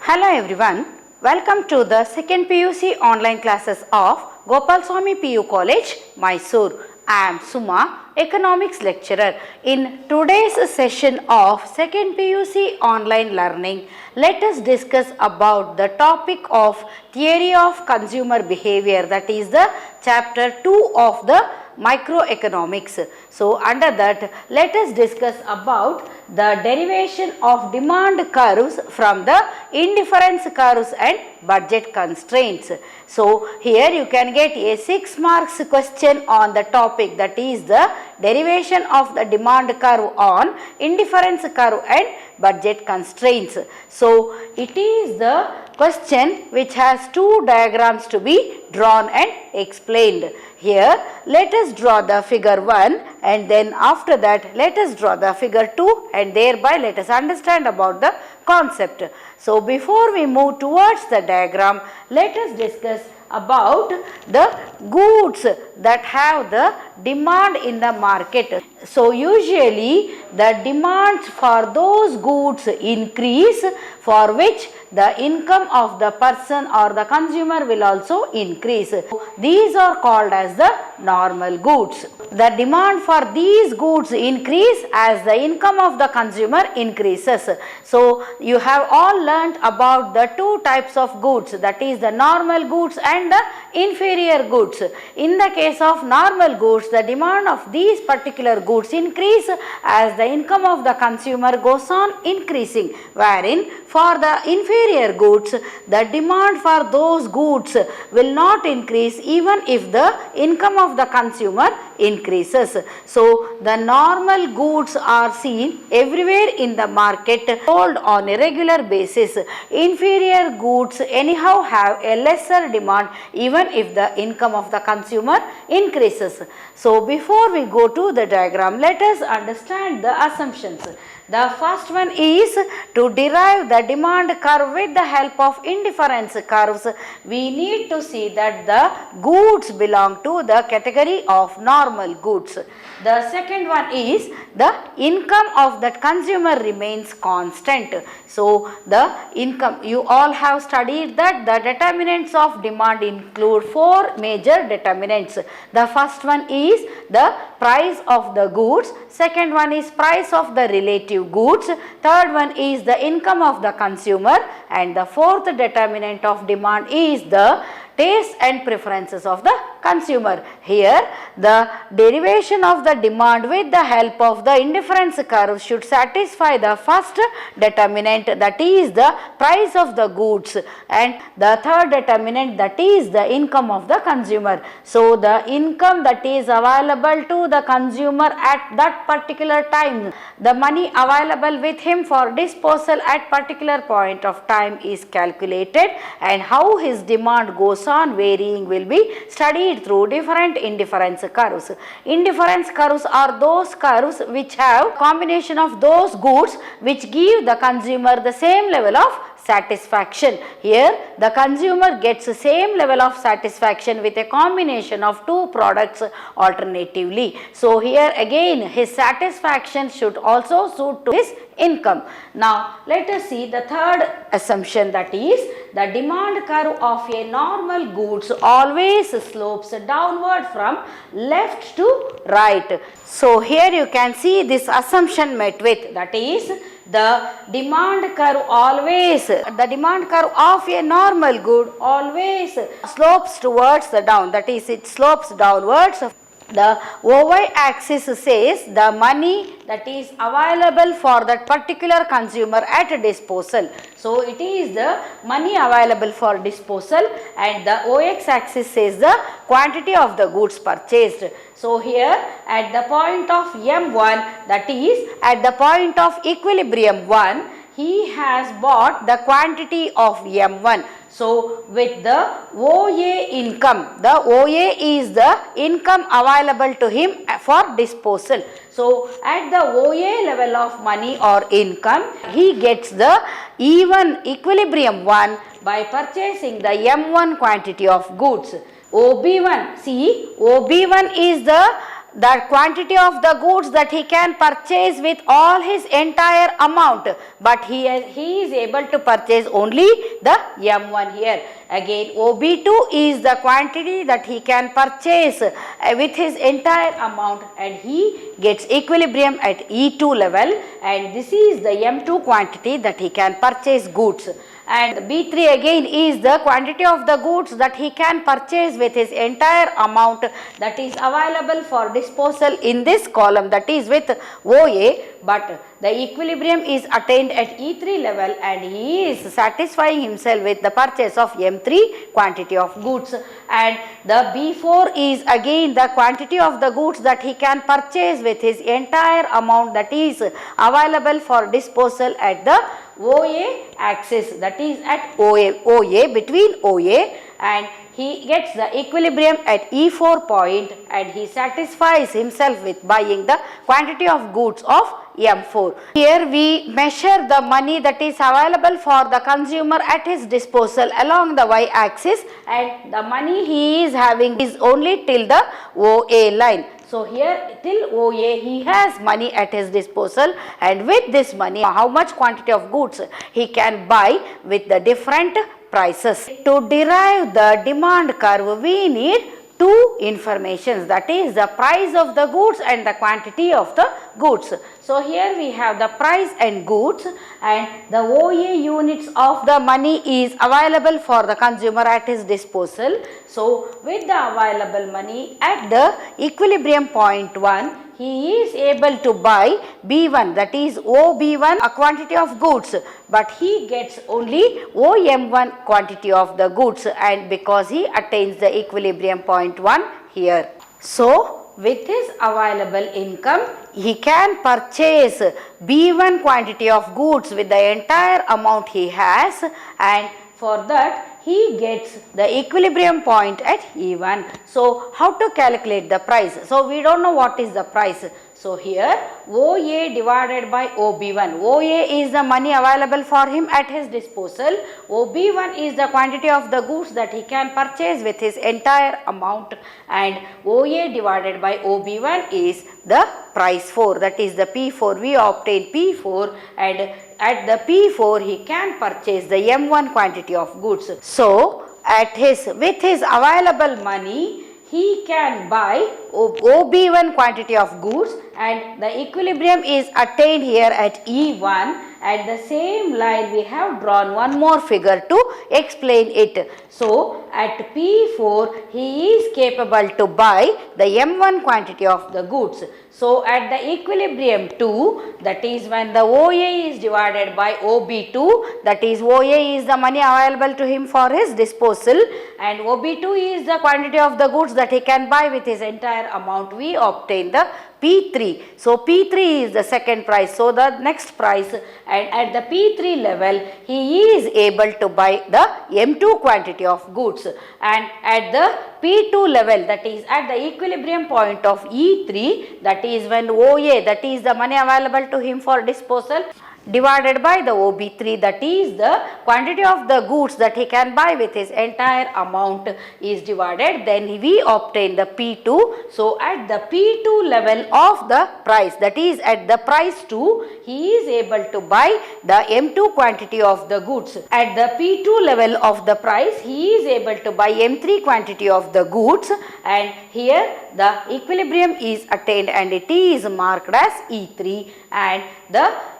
Hello everyone, welcome to the second PUC online classes of Gopalswamy PU College, Mysore. I am Suma, economics lecturer. In today's session of second PUC online learning, let us discuss about the topic of theory of consumer behavior, that is the chapter 2 of the microeconomics. So under that, let us discuss about the derivation of demand curves from the indifference curves and budget constraints. So here you can get a 6 marks question on the topic, that is the derivation of the demand curve on indifference curve and budget constraints. So it is the question which has two diagrams to be drawn and explained. Here let us draw the figure 1 and then after that let us draw the figure 2 and thereby let us understand about the concept. So before we move towards the diagram, let us discuss about the goods that have the demand in the market. So usually the demands for those goods increase, for which the income of the person or the consumer will also increase. These are called as the normal goods. The demand for these goods increase as the income of the consumer increases. So you have all learnt about the two types of goods, that is the normal goods and the inferior goods. In the case of normal goods, the demand of these particular goods increase as the income of the consumer goes on increasing, wherein for the inferior goods, the demand for those goods will not increase even if the income of the consumer increases. So the normal goods are seen everywhere in the market, sold on a regular basis. Inferior goods anyhow have a lesser demand even if the income of the consumer increases. So before we go to the diagram, let us understand the assumptions. The first one is to derive the demand curve with the help of indifference curves. We need to see that the goods belong to the category of normal goods. The second one is the income of that consumer remains constant. So the income, you all have studied that the determinants of demand include four major determinants. The first one is the price of the goods, second one is price of the relative goods, third one is the income of the consumer, and the fourth determinant of demand is the taste and preferences of the consumer. Here the derivation of the demand with the help of the indifference curve should satisfy the first determinant, that is the price of the goods, and the third determinant, that is the income of the consumer. So the income that is available to the consumer at that particular time, the money available with him for disposal at particular point of time is calculated, and how his demand goes on varying will be studied through different indifference curves. Indifference curves are those curves which have combination of those goods which give the consumer the same level of satisfaction. Here the consumer gets the same level of satisfaction with a combination of two products alternatively. So here again his satisfaction should also suit to his income. Now let us see the third assumption, that is the demand curve of a normal goods always slopes downward from left to right. So here you can see this assumption met with, that is the demand curve always, the demand curve of a normal good always slopes towards the down, that is it slopes downwards. The y axis says the money that is available for that particular consumer at disposal. So it is the money available for disposal, and the OX axis says the quantity of the goods purchased. So here at the point of M1, that is at the point of equilibrium 1, he has bought the quantity of M1. So with the OA income, the OA is the income available to him for disposal. So at the OA level of money or income, he gets the even equilibrium 1 by purchasing the M1 quantity of goods. OB1, see, OB1 is the the quantity of the goods that he can purchase with all his entire amount, but he is able to purchase only the M1 here. Again, OB2 is the quantity that he can purchase with his entire amount, and he gets equilibrium at E2 level, and this is the M2 quantity that he can purchase goods. And B3 again is the quantity of the goods that he can purchase with his entire amount that is available for disposal in this column, that is with OA, but the equilibrium is attained at E3 level, and he is satisfying himself with the purchase of M3 quantity of goods. And the B4 is again the quantity of the goods that he can purchase with his entire amount that is available for disposal at the OA axis, that is at OA between OA, and he gets the equilibrium at E4 point, and he satisfies himself with buying the quantity of goods of M4. Here we measure the money that is available for the consumer at his disposal along the y axis, and the money he is having is only till the OA line. So here till OA he has money at his disposal, and with this money how much quantity of goods he can buy with the different prices. To derive the demand curve we need two informations, that is the price of the goods and the quantity of the goods. So here we have the price and goods, and the OA units of the money is available for the consumer at his disposal. So with the available money at the equilibrium point 1, he is able to buy B1, that is OB1 a quantity of goods, but he gets only OM1 quantity of the goods, and because he attains the equilibrium point 1 here. So with his available income he can purchase B1 quantity of goods with the entire amount he has, and for that he gets the equilibrium point at E1. So how to calculate the price? So we don't know what is the price. So here OA divided by OB1. OA is the money available for him at his disposal. OB1 is the quantity of the goods that he can purchase with his entire amount, and OA divided by OB1 is the price 4, that is the P4. We obtain P4, and at the P4 he can purchase the M1 quantity of goods. So with his available money he can buy OB1 quantity of goods, and the equilibrium is attained here at E1. At the same line we have drawn one more figure to explain it. So at P4 he is capable to buy the M1 quantity of the goods. So at the equilibrium 2, that is when the OA is divided by OB2, that is OA is the money available to him for his disposal, and OB2 is the quantity of the goods that he can buy with his entire amount, we obtain the P3. So P3 is the second price. So the next price, and at the P3 level he is able to buy the M2 quantity of goods, and at the P2 level, that is at the equilibrium point of E3, that is when OA, that is the money available to him for disposal, divided by the OB3, that is the quantity of the goods that he can buy with his entire amount is divided, then we obtain the P2. So at the P2 level of the price, that is at the price 2, he is able to buy the M2 quantity of the goods. At the P2 level of the price he is able to buy M3 quantity of the goods, and here the equilibrium is attained and it is marked as E3, and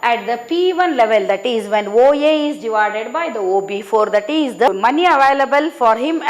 at the P1 level, that is when OA is divided by the OB4, that is the money available for him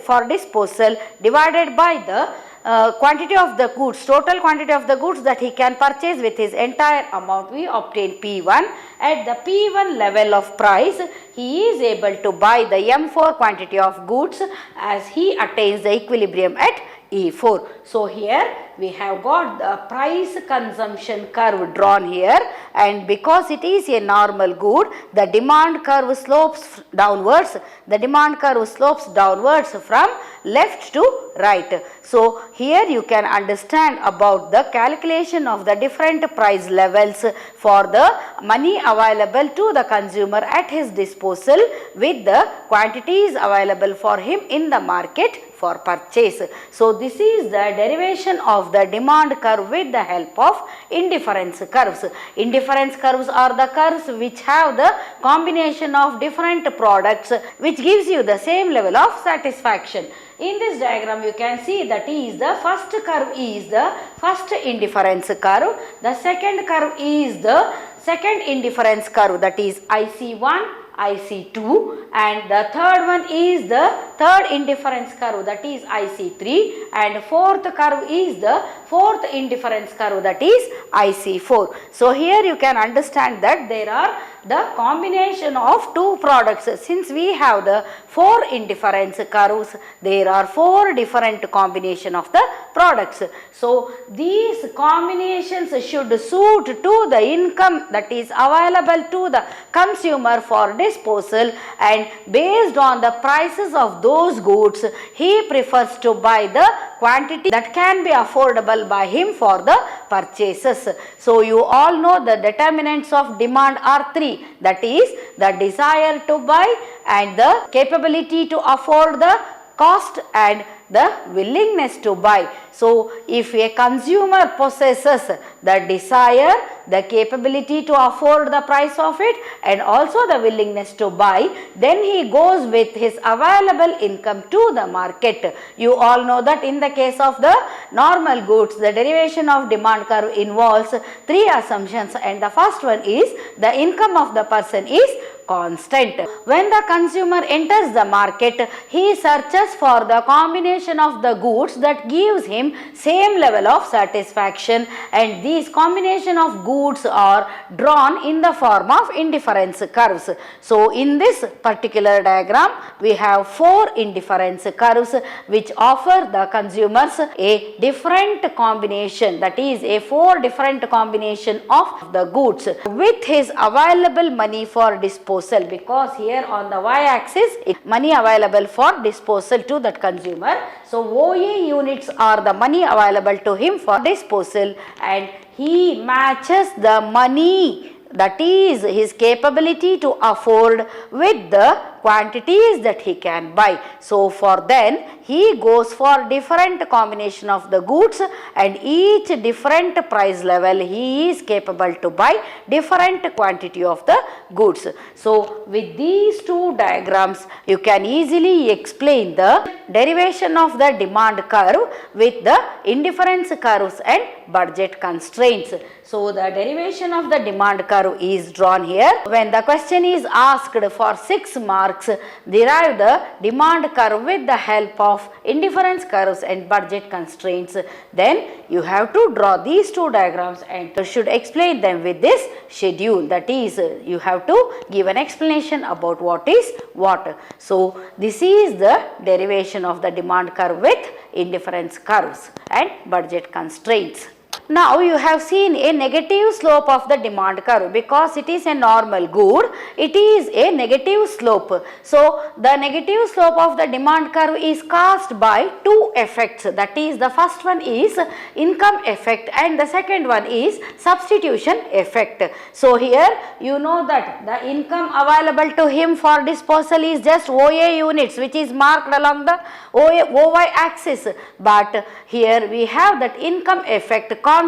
for disposal divided by the quantity of the goods, total quantity of the goods that he can purchase with his entire amount, we obtain P1. At the P1 level of price he is able to buy the M4 quantity of goods as he attains the equilibrium at E4. So here we have got the price consumption curve drawn here, and because it is a normal good, the demand curve slopes downwards. The demand curve slopes downwards from left to right. So here you can understand about the calculation of the different price levels for the money available to the consumer at his disposal with the quantities available for him in the market for purchase. So this is the derivation of the demand curve with the help of indifference curves. Indifference curves are the curves which have the combination of different products which gives you the same level of satisfaction. In this diagram you can see that is the first curve is the first indifference curve, the second curve is the second indifference curve, that is IC1, IC2, and the third one is the third indifference curve, that is IC3, and fourth curve is the fourth indifference curve, that is IC4. So here you can understand that there are the combination of two products. Since we have the four indifference curves, there are four different combination of the products. So these combinations should suit to the income that is available to the consumer for disposal, and based on the prices of those goods he prefers to buy the quantity that can be affordable by him for the purchases. So you all know the determinants of demand are three, that is the desire to buy and the capability to afford the cost and the willingness to buy. So if a consumer possesses the desire, the capability to afford the price of it and also the willingness to buy, then he goes with his available income to the market. You all know that in the case of the normal goods, the derivation of demand curve involves three assumptions, and the first one is the income of the person is constant. When the consumer enters the market, he searches for the combination of the goods that gives him same level of satisfaction, and these combination of goods are drawn in the form of indifference curves. So in this particular diagram we have four indifference curves which offer the consumers a different combination, that is a four different combination of the goods with his available money for disposal, because here on the y-axis money available for disposal to that consumer. So OA units are the money available to him for disposal, and he matches the money, that is his capability to afford, with the quantities that he can buy. So for then he goes for different combination of the goods, and each different price level he is capable to buy different quantity of the goods. So with these two diagrams you can easily explain the derivation of the demand curve with the indifference curves and budget constraints. So the derivation of the demand curve is drawn here. When the question is asked for 6 marks, derive the demand curve with the help of indifference curves and budget constraints, then you have to draw these two diagrams and you should explain them with this schedule, that is you have to give an explanation about what is what. So this is the derivation of the demand curve with indifference curves and budget constraints. Now you have seen a negative slope of the demand curve, because it is a normal good, it is a negative slope. So the negative slope of the demand curve is caused by two effects, that is the first one is income effect and the second one is substitution effect. So here you know that the income available to him for disposal is just OA units, which is marked along the OY axis, but here we have that income effect constant.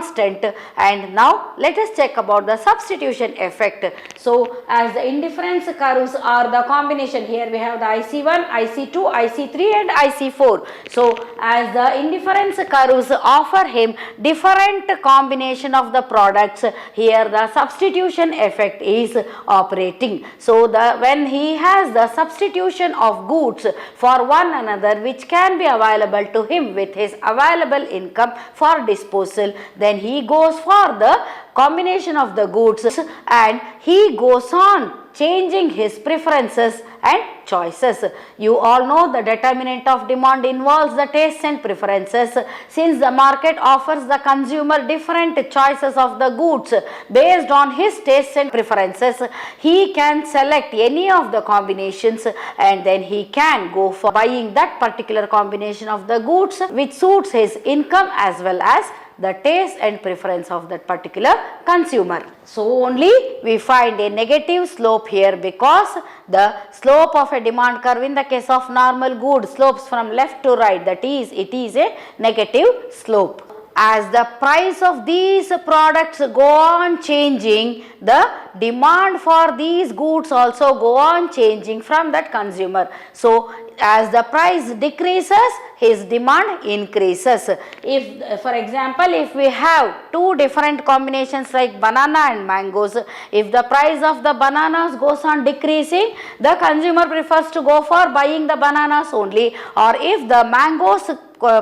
And now let us check about the substitution effect. So as the indifference curves are the combination, here we have the IC1, IC2, IC3 and IC4. So as the indifference curves offer him different combination of the products, here the substitution effect is operating. So when he has the substitution of goods for one another which can be available to him with his available income for disposal, then he goes for the combination of the goods and he goes on changing his preferences and choices. You all know the determinant of demand involves the tastes and preferences. Since the market offers the consumer different choices of the goods based on his tastes and preferences, he can select any of the combinations and then he can go for buying that particular combination of the goods which suits his income as well as the taste and preference of that particular consumer. So only we find a negative slope here because the slope of a demand curve in the case of normal goods slopes from left to right, that is, it is a negative slope. As the price of these products go on changing, the demand for these goods also go on changing from that consumer. So as the price decreases, his demand increases. If for example, if we have two different combinations like banana and mangoes, if the price of the bananas goes on decreasing, the consumer prefers to go for buying the bananas only, or if the mangoes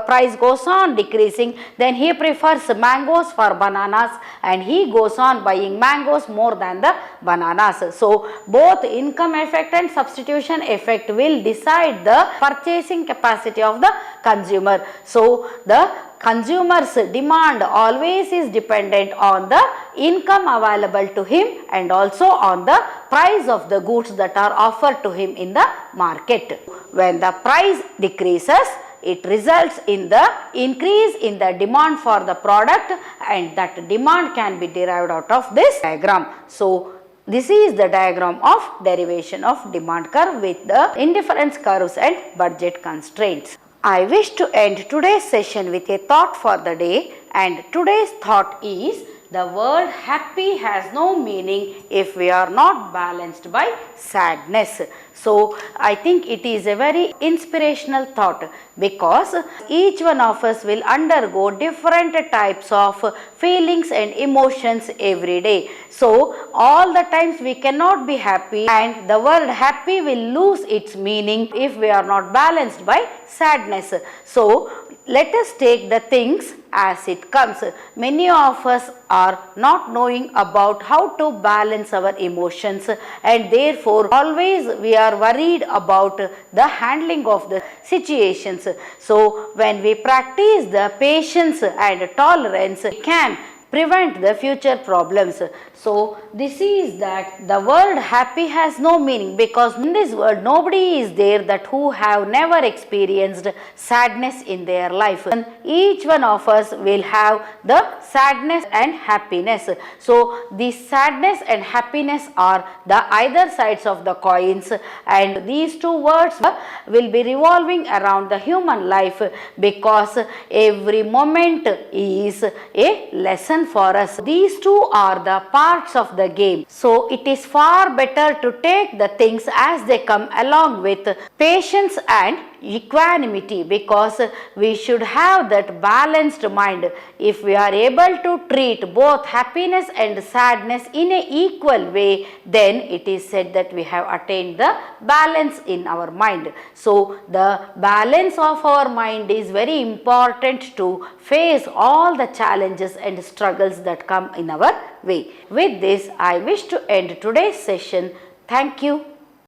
price goes on decreasing, then he prefers mangoes for bananas and he goes on buying mangoes more than the bananas. So both income effect and substitution effect will decide the purchasing capacity of the consumer. So the consumer's demand always is dependent on the income available to him and also on the price of the goods that are offered to him in the market. When the price decreases, it results in the increase in the demand for the product, and that demand can be derived out of this diagram. So this is the diagram of derivation of demand curve with the indifference curves and budget constraints. I wish to end today's session with a thought for the day, and today's thought is: the word happy has no meaning if we are not balanced by sadness. So I think it is a very inspirational thought, because each one of us will undergo different types of feelings and emotions every day. So all the times we cannot be happy, and the word happy will lose its meaning if we are not balanced by sadness. So let us take the things as it comes. Many of us are not knowing about how to balance our emotions, and therefore always we are worried about the handling of the situations. So when we practice the patience and tolerance, we can prevent the future problems. So this is that the word happy has no meaning, because in this world nobody is there that who have never experienced sadness in their life. And each one of us will have the sadness and happiness. So this sadness and happiness are the either sides of the coins, and these two words will be revolving around the human life, because every moment is a lesson for us. These two are the parts of the game. So it is far better to take the things as they come along with patience and equanimity, because we should have that balanced mind. If we are able to treat both happiness and sadness in an equal way, then it is said that we have attained the balance in our mind. So the balance of our mind is very important to face all the challenges and struggles that come in our way. With this, I wish to end today's session. Thank you.